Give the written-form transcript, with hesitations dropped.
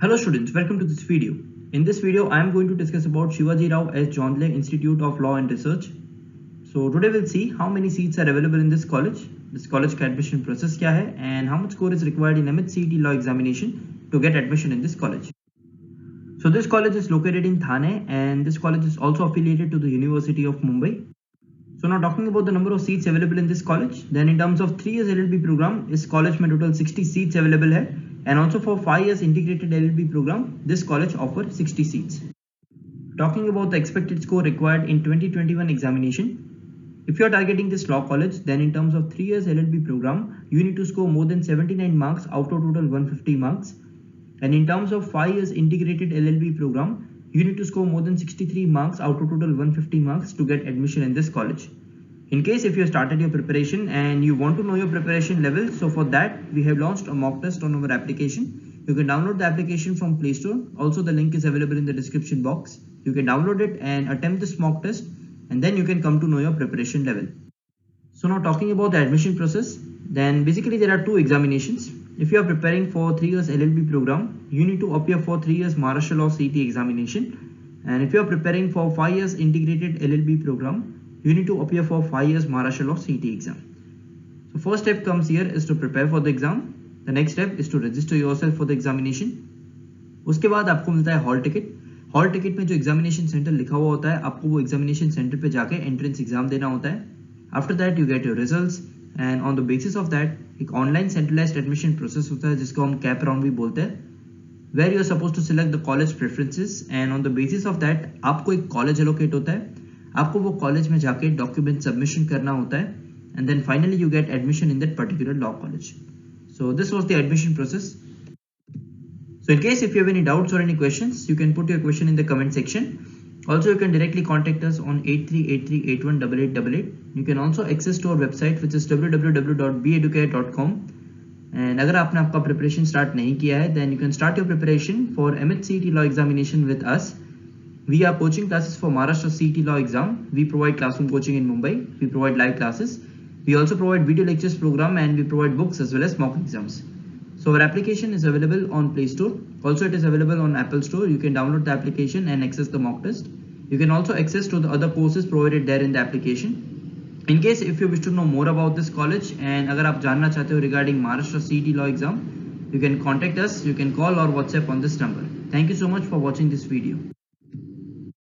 Hello students, welcome to this video. In this video, I am going to discuss about Shivajirao as Jondhle Institute of Law and Research. So today we'll see how many seats are available in this college का admission process क्या है, and how much score is required in CET law examination to get admission in this college. So this college is located in Thane, and this college is also affiliated to the University of Mumbai. So now talking about the number of seats available in this college, then in terms of 3 years LLB program, इस college में total 60 seats available है. And also for 5 years integrated LLB program, this college offers 60 seats. Talking about the expected score required in 2021 examination, if you are targeting this law college, then in terms of 3 years LLB program, you need to score more than 79 marks out of total 150 marks. And in terms of 5 years integrated LLB program, you need to score more than 63 marks out of total 150 marks to get admission in this college. In case if you started your preparation and you want to know your preparation level, so for that we have launched a mock test on our application. You can download the application from Play Store. Also the link is available in the description box. You can download it and attempt this mock test, and then you can come to know your preparation level. So now talking about the admission process, then basically there are two examinations. If you are preparing for 3 years LLB program, you need to appear for 3 years Maharashtra Law CET examination. And if you are preparing for 5 years integrated LLB program, you need to appear for 5 years Maharashtra Law CET exam. So first step comes here is to prepare for the exam. The next step is to register yourself for the examination. उसके बाद आपको मिलता है hall ticket. Hall ticket में जो examination centre लिखा हुआ होता है, आपको वो एग्जामिनेशन सेंटर पे जाके एंट्रेंस एग्जाम देना होता है. After that you get your results, and on the basis of that एक ऑनलाइन सेंट्रलाइज्ड एडमिशन प्रोसेस होता है जिसको हम कैप राउंड भी बोलते हैं, where you are suppose to select the college preferences, and on the basis of that आपको एक कॉलेज एलोकेट होता है. आपको वो कॉलेज में जाके डॉक्यूमेंट सबमिशन करना होता है, and then finally you get admission in that particular law college. So this was the admission process. So in case if you have any doubts or any questions, you can put your question in the comment section. Also you can directly contact us on 8383818888. You can also access to our website which is www.beeducare.com. And अगर आपने आपका preparation start नहीं किया है, then you can start your preparation for CET law examination with us. We are coaching classes for Maharashtra CET law exam. We provide classroom coaching in Mumbai. We provide live classes. We also provide video lectures program, and we provide books as well as mock exams. So our application is available on Play Store. Also it is available on Apple Store. You can download the application and access the mock test. You can also access to the other courses provided there in the application. In case if you wish to know more about this college, and अगर आप जानना चाहते हो regarding Maharashtra CET law exam, you can contact us. You can call or WhatsApp on this number. Thank you so much for watching this video.